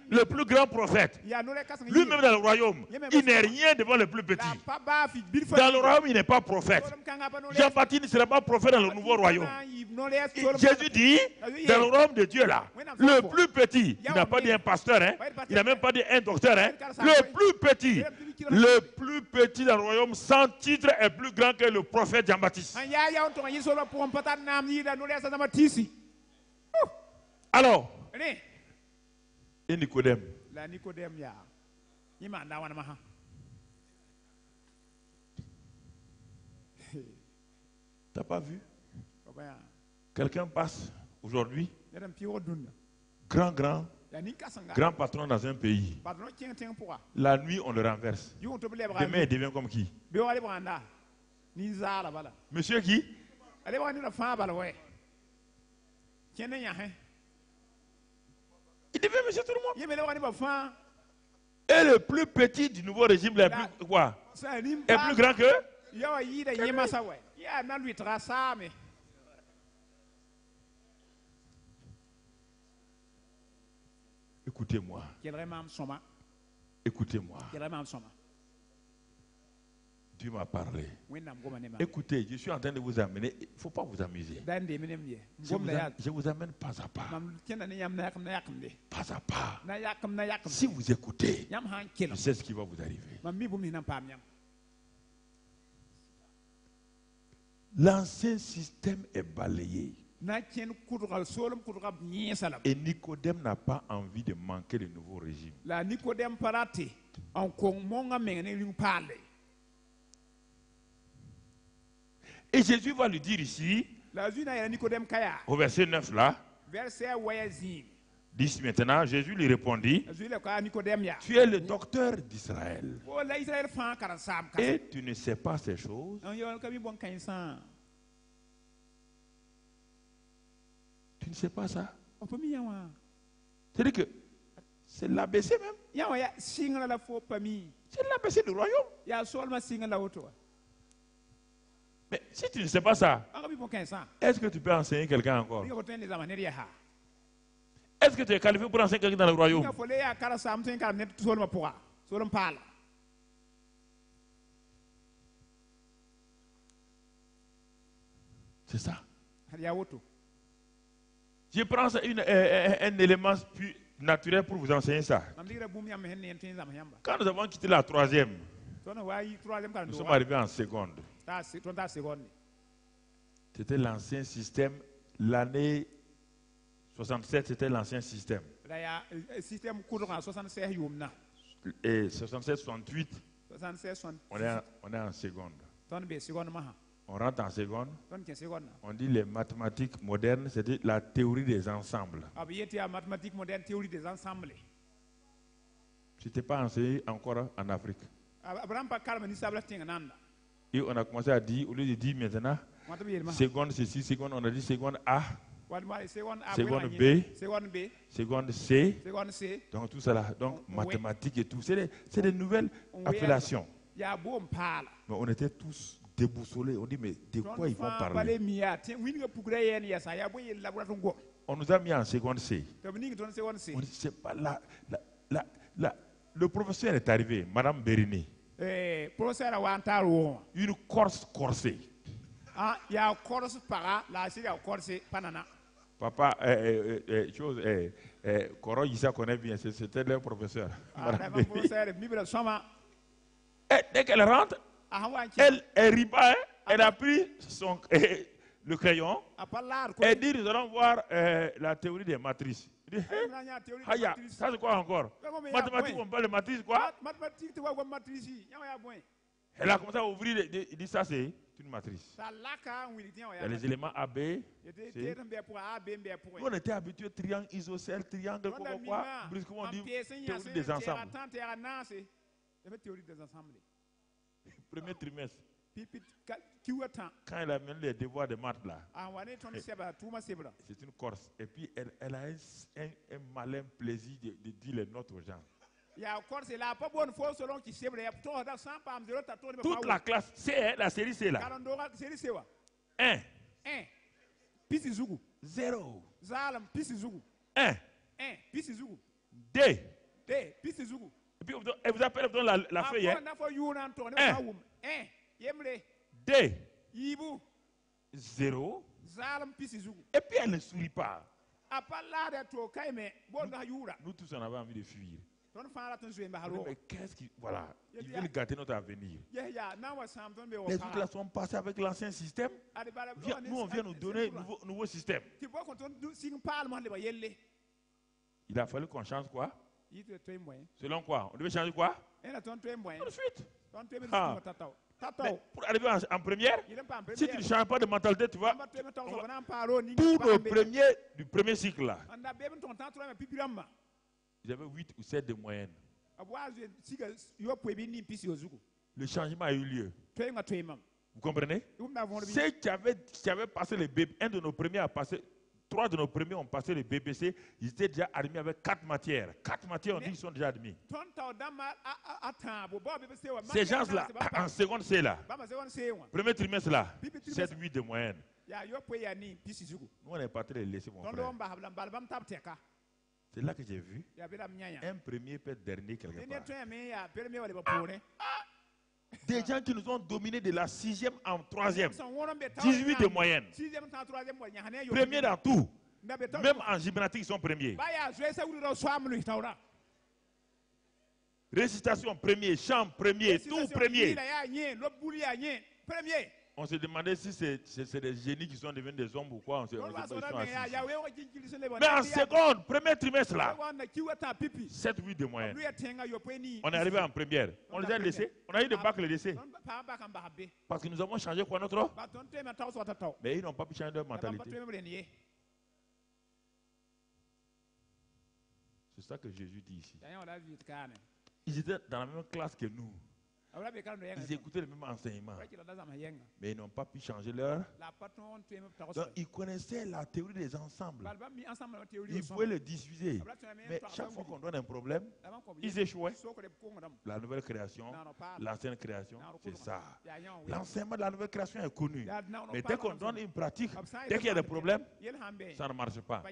le plus grand prophète. Lui-même dans le royaume, il n'est rien devant le plus petit. Dans le royaume, il n'est pas prophète. Jean-Baptiste ne sera pas prophète dans le nouveau royaume. Jésus dit, dans le royaume de Dieu là, le plus petit, il n'a pas dit un pasteur, hein, il n'a même pas dit un docteur, hein, le plus petit dans le royaume sans titre est plus grand que le prophète Jean-Baptiste. Alors, et Nicodème. T'as pas vu? Quelqu'un passe aujourd'hui, grand patron dans un pays. La nuit, on le renverse. Demain, il devient comme qui? Monsieur qui? Il devient monsieur tout le monde. Et le plus petit du nouveau régime est plus quoi? Est plus grand que? Écoutez-moi. Écoutez-moi. Dieu m'a parlé. Écoutez, je suis en train de vous amener. Il ne faut pas vous amuser. Je vous amène pas à pas. Pas à pas. Si vous écoutez, je sais ce qui va vous arriver. L'ancien système est balayé. Et Nicodème n'a pas envie de manquer le nouveau régime. Et Jésus va lui dire ici, au verset 9 là, dit maintenant, Jésus lui répondit, tu es le docteur d'Israël. Et tu ne sais pas ces choses. Tu ne sais pas ça? C'est-à-dire que c'est l'ABC même. C'est l'ABC du royaume. Mais si tu ne sais pas ça, est-ce que tu peux enseigner quelqu'un encore? Est-ce que tu es qualifié pour enseigner quelqu'un dans le royaume? C'est ça. Je prends un élément plus naturel pour vous enseigner ça. Quand nous avons quitté la troisième, nous sommes arrivés en seconde. C'était l'ancien système. L'année 67, c'était l'ancien système. Et 67, 68, on est en seconde. On rentre en seconde. On dit les mathématiques modernes, c'est la théorie des ensembles. C'était pas enseigné encore en Afrique. Et on a commencé à dire, au lieu de dire maintenant, seconde ceci, seconde, on a dit seconde A, seconde B, seconde C, donc tout ça là, donc mathématiques et tout. C'est des nouvelles appellations. Mais on était tous déboussolés. On dit, mais de quoi ils vont parler? On nous a mis en seconde C. On dit, c'est pas le professeur est arrivé, Madame Bérini. Une Corse corsée. Papa, Koro Issa connaît bien, c'était leur professeur. Et dès qu'elle rentre, elle riba, elle a pris le crayon et dit, nous allons voir la théorie des matrices. Il dit, ça c'est quoi encore? Mathématiques, on parle de matrices, quoi? Elle a commencé à ouvrir, il dit, ça c'est une matrice. Il y a les éléments AB. Nous on était habitués, triangle, isocèle, triangle, quoi, brusquement on dit théorie des ensembles. Premier trimestre. Quand elle a mené les devoirs de maths là, c'est une Corse. Et puis elle a un malin plaisir de dire les notes aux gens. Toute la classe, c'est la série C là. 1. 0. 1. D. Et puis elle vous appelle, vous donne la feuille. Hein? 1. D. 0. Et puis elle ne sourit pas. Nous tous on avait envie de fuir. Mais qu'est-ce qui. Voilà. Ils veulent gâter notre avenir. Les autres là sont passés avec l'ancien système. Nous, on vient nous donner un nouveau système. Il a fallu qu'on change quoi? Selon quoi? On devait changer quoi? Tout de suite. Mais pour arriver en première, si tu ne changes pas de mentalité, tu vois, tous nos premiers du premier cycle là, ils avaient 8 ou 7 de moyenne. Le changement a eu lieu. Vous comprenez? Ceux qui avaient passé le BP, un de nos premiers a passé, 3 de nos premiers ont passé le BBC, ils étaient déjà admis avec 4 matières. 4 matières, on dit qu'ils sont déjà admis. Ces gens-là, en seconde C là, premier trimestre là, 7, 8 de moyenne. Nous, on est parti les laisser, mon frère. C'est là que j'ai vu un premier peut être dernier quelque part. Des gens qui nous ont dominés de la 6e en 3e. 18 de moyenne. Premiers dans tout. Même en gymnastique, ils sont premiers. Récitation premier, chant premier, tout premier. On se demandait si c'est des génies qui sont devenus des hommes ou quoi. Mais en seconde, premier trimestre là, 7-8 de moyenne. On est arrivé en première. On les a laissés. On a eu des bacs les laisser. Parce que nous avons changé quoi notre? Mais ils n'ont pas pu changer leur mentalité. C'est ça que Jésus dit ici. Ils étaient dans la même classe que nous. Ils écoutaient le même enseignement. Mais ils n'ont pas pu changer leur. Donc ils connaissaient la théorie des ensembles. Ils pouvaient le diffuser. Mais chaque fois qu'on donne un problème, ils échouaient. La nouvelle création, l'ancienne création, c'est ça. L'enseignement de la nouvelle création est connu. Mais dès qu'on donne une pratique, dès qu'il y a des problèmes, ça ne marche pas.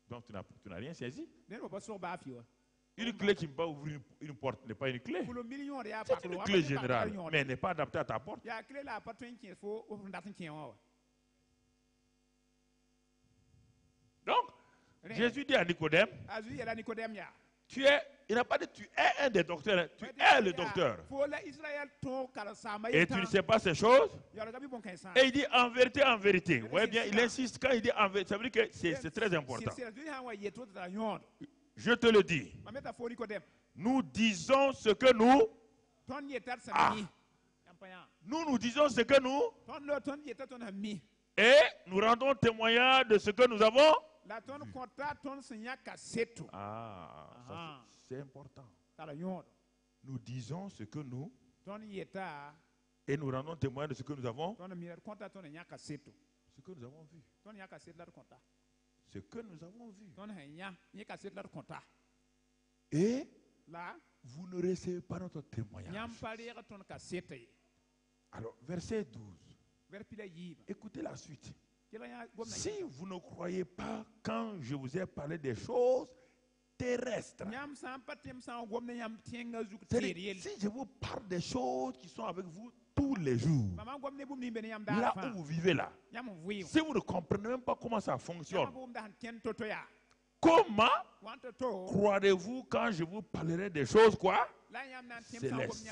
Donc tu n'as rien saisi. Une clé qui ne peut pas ouvrir une porte n'est pas une clé. C'est une clé générale, mais elle n'est pas adaptée à ta porte. Donc, Jésus dit à Nicodème, il n'a pas dit tu es un des docteurs, tu es le docteur. Et tu ne sais pas ces choses. Et il dit en vérité. Vous voyez bien, il insiste quand il dit en vérité, ça veut dire que c'est très important. Je te le dis. Nous disons ce que nous. Nous disons ce que nous. Et nous rendons témoignage de ce que nous avons. C'est important. Nous disons ce que nous. Et nous rendons témoignage de ce que nous avons. Ce que nous avons vu. Ce que nous avons vu. Et vous ne recevez pas notre témoignage. Alors, verset 12. Écoutez la suite. Si vous ne croyez pas quand je vous ai parlé des choses terrestres, si je vous parle des choses qui sont avec vous tous les jours, là où vous vivez là, si vous ne comprenez même pas comment ça fonctionne, comment croirez-vous quand je vous parlerai des choses quoi? Célestes.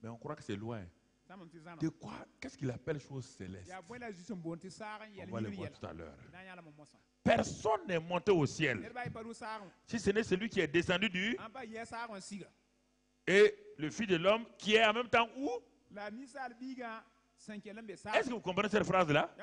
Mais on croit que c'est loin. De quoi? Qu'est-ce qu'il appelle choses célestes? On va le voir tout à l'heure. Personne n'est monté au ciel, si ce n'est celui qui est descendu du. Et le Fils de l'homme qui est en même temps où? Est-ce que vous comprenez cette phrase-là?